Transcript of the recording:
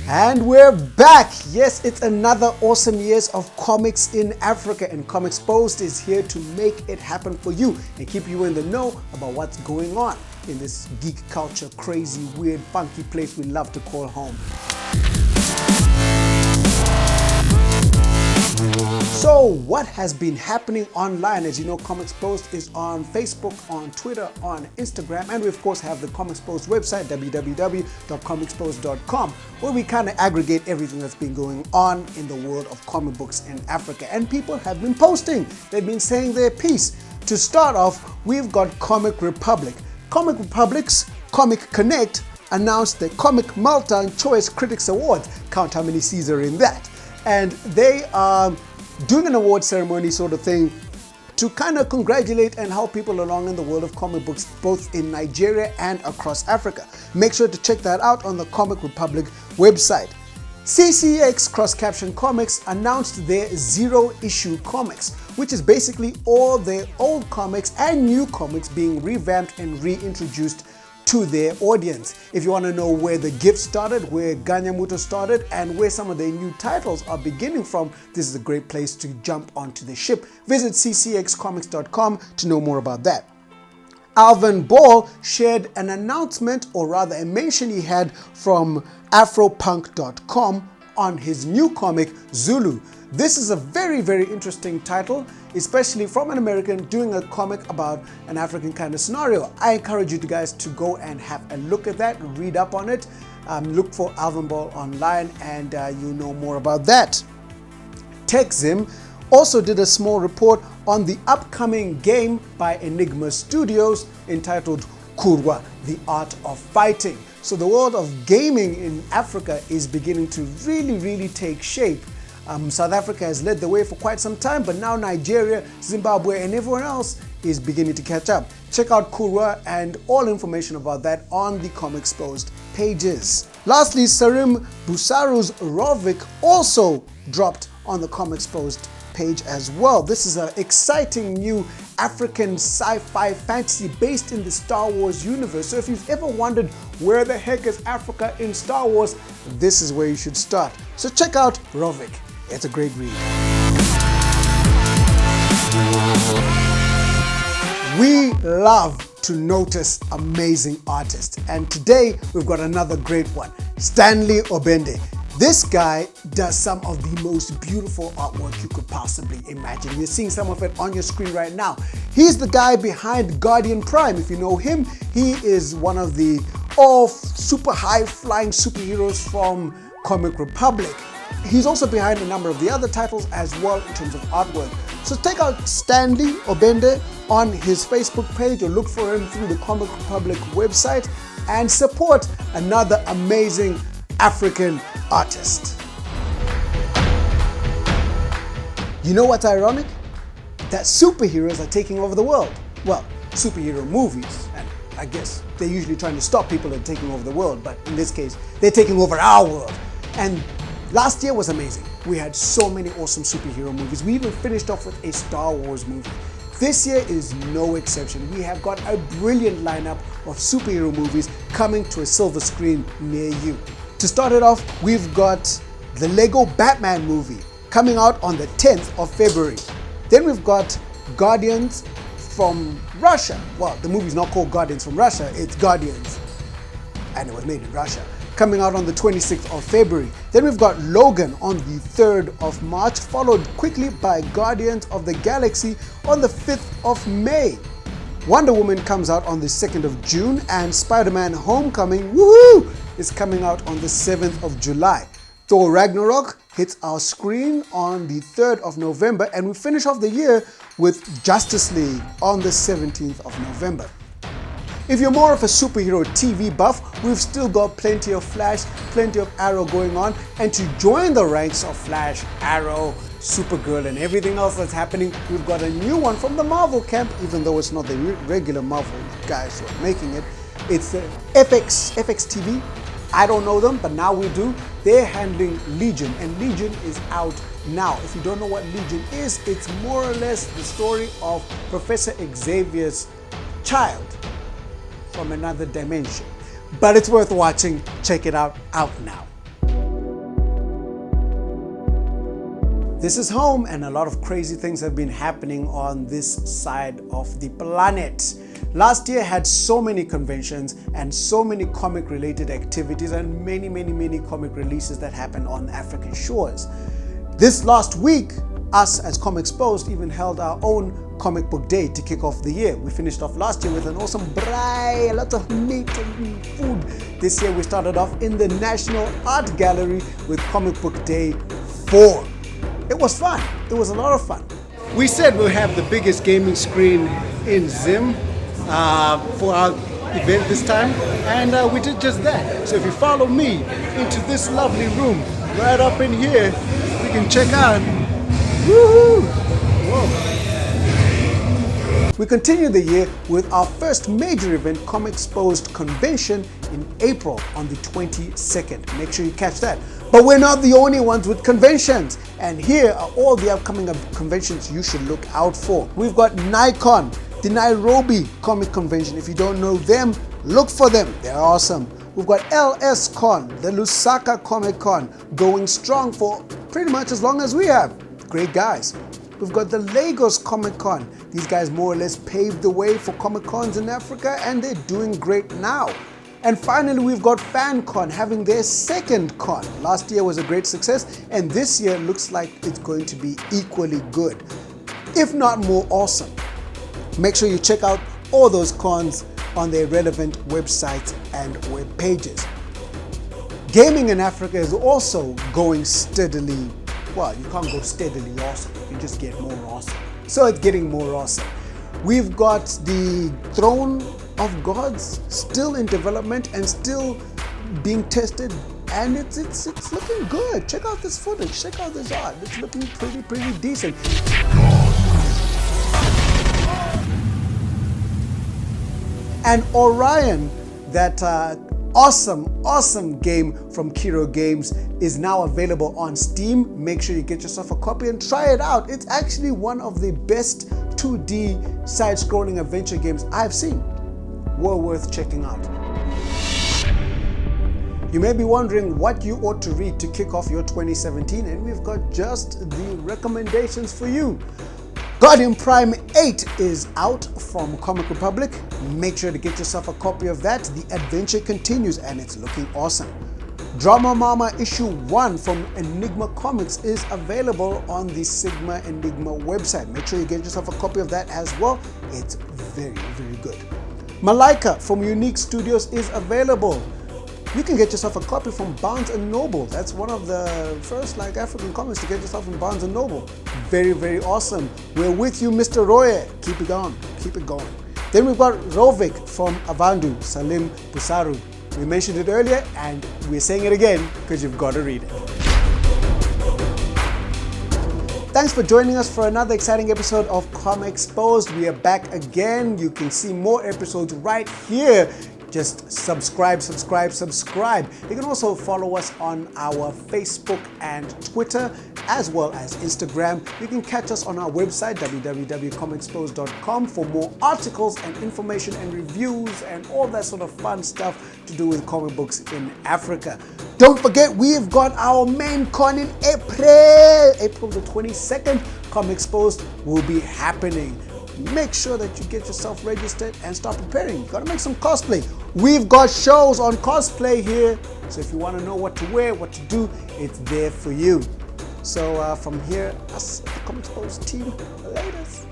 And we're back. Yes, it's another awesome years of comics in Africa, and Comexposed is here to make it happen for you and keep you in the know about what's going on in this geek culture, crazy, weird, funky place we love to call home. So what has been happening online? As you know, Comexposed is on Facebook, on Twitter, on Instagram, and we of course have the Comexposed website, www.comexposed.com, where we kind of aggregate everything that's been going on in the world of comic books in Africa. And people have been posting, they've been saying their piece. To start off, we've got Comic Republic. Comic Republic's Comic Connect announced the Comic Multi-Choice Critics Awards. Count how many C's are in that. And they are doing an award ceremony sort of thing to kind of congratulate and help people along in the world of comic books, both in Nigeria and across Africa. Make sure to check that out on the Comic Republic website. CCX Cross Caption Comics announced their zero-issue comics, which is basically all their old comics and new comics being revamped and reintroduced to their audience. If you want to know where the gift started, where Ganyamuto started, and where some of their new titles are beginning from, this is a great place to jump onto the ship. Visit ccxcomics.com to know more about that. Alvin Ball shared an announcement, or rather a mention he had from afropunk.com on his new comic, Zulu. This is a very, very interesting title, especially from an American doing a comic about an African kind of scenario. I encourage you guys to go and have a look at that, read up on it, look for Alvin Ball online, and you'll know more about that. TechZim also did a small report on the upcoming game by Enigma Studios entitled Kiro'o, The Art of Fighting. So the world of gaming in Africa is beginning to really take shape. South Africa has led the way for quite some time, but now Nigeria, Zimbabwe, and everyone else is beginning to catch up. Check out Kiro'o and all information about that on the Comexposed pages. Lastly, Sarim Busaru's Rovik also dropped on the Comexposed page as well. This is an exciting new African sci-fi fantasy based in the Star Wars universe. So if you've ever wondered where the heck is Africa in Star Wars, this is where you should start. So check out Rovik. It's a great read. We love to notice amazing artists, and today we've got another great one, Stanley Obende. This guy does some of the most beautiful artwork you could possibly imagine. You're seeing some of it on your screen right now. He's the guy behind Guardian Prime. If you know him, he is one of the super high flying superheroes from Comic Republic. He's also behind a number of the other titles as well in terms of artwork. So take out Stanley Obende on his Facebook page or look for him through the Comic Republic website and support another amazing African artist. You know what's ironic? That superheroes are taking over the world. Well, superhero movies, and I guess they're usually trying to stop people from taking over the world, but in this case, they're taking over our world. And last year was amazing. We had so many awesome superhero movies. We even finished off with a Star Wars movie. This year is no exception. We have got a brilliant lineup of superhero movies coming to a silver screen near you. To start it off, we've got the Lego Batman movie coming out on the 10th of February. Then we've got Guardians from Russia. Well, the movie's not called Guardians from Russia, it's Guardians. And it was made in Russia. Coming out on the 26th of February. Then we've got Logan on the 3rd of March, followed quickly by Guardians of the Galaxy on the 5th of May. Wonder Woman comes out on the 2nd of June, and Spider-Man Homecoming, woohoo, is coming out on the 7th of July. Thor Ragnarok hits our screen on the 3rd of November, and we finish off the year with Justice League on the 17th of November. If you're more of a superhero TV buff, we've still got plenty of Flash, plenty of Arrow going on, and to join the ranks of Flash, Arrow, Supergirl, and everything else that's happening, we've got a new one from the Marvel camp, even though it's not the regular Marvel guys who are making it. It's FX TV. I don't know them, but now we do. They're handling Legion, and Legion is out now. If you don't know what Legion is, it's more or less the story of Professor Xavier's child from another dimension. But it's worth watching. Check it out now. This is home, and a lot of crazy things have been happening on this side of the planet. Last year had so many conventions and so many comic related activities and many comic releases that happened on African shores. This last week, us as Comexposed even held our own comic book day to kick off the year. We finished off last year with an awesome braai, a lot of meat and food. This year we started off in the National Art Gallery with Comic Book Day 4. It was fun. It was a lot of fun. We said we'll have the biggest gaming screen in Zim for our event this time, and we did just that. So if you follow me into this lovely room right up in here, you can check out. Woohoo! Whoa. We continue the year with our first major event, Comexposed Convention, in April on the 22nd. Make sure you catch that. But we're not the only ones with conventions. And here are all the upcoming conventions you should look out for. We've got Nikon, the Nairobi Comic Convention. If you don't know them, look for them. They're awesome. We've got LS Con, the Lusaka Comic Con, going strong for pretty much as long as we have. Great guys. We've got the Lagos Comic Con. These guys more or less paved the way for Comic Cons in Africa, and they're doing great now. And finally, we've got FanCon having their second con. Last year was a great success, and this year looks like it's going to be equally good, if not more awesome. Make sure you check out all those cons on their relevant websites and web pages. Gaming in Africa is also going steadily. Well, you can't go steadily awesome, you just get more awesome. So it's getting more awesome. We've got the Throne of Gods still in development and still being tested, and it's looking good. Check out this footage, check out this art. It's looking pretty decent. And Orion, that awesome game from Kiro'o Games, is now available on Steam. Make sure you get yourself a copy and try it out. It's actually one of the best 2D side-scrolling adventure games I've seen. Well worth checking out. You may be wondering what you ought to read to kick off your 2017, and we've got just the recommendations for you. Guardian Prime 8 is out from Comic Republic. Make sure to get yourself a copy of that. The adventure continues and it's looking awesome. Drama Mama issue 1 from Enigma Comics is available on the Sigma Enigma website. Make sure you get yourself a copy of that as well. It's very good. Malaika from Unique Studios is available. You can get yourself a copy from Barnes & Noble. That's one of the first African comics to get yourself from Barnes & Noble. Very awesome. We're with you, Mr. Roye. Keep it going. Keep it going. Then we've got Rovik from Avandu, Salim Busaru. We mentioned it earlier and we're saying it again because you've got to read it. Thanks for joining us for another exciting episode of Comexposed. We are back again. You can see more episodes right here. Just subscribe. You can also follow us on our Facebook and Twitter, as well as Instagram. You can catch us on our website, www.comexposed.com, for more articles and information and reviews and all that sort of fun stuff to do with comic books in Africa. Don't forget, we've got our main con in April the 22nd. Comexposed will be happening. Make sure that you get yourself registered and start preparing. You gotta make some cosplay. We've got shows on cosplay here, so if you want to know what to wear, what to do, it's there for you. So from here, us, the Comexposed team, latest.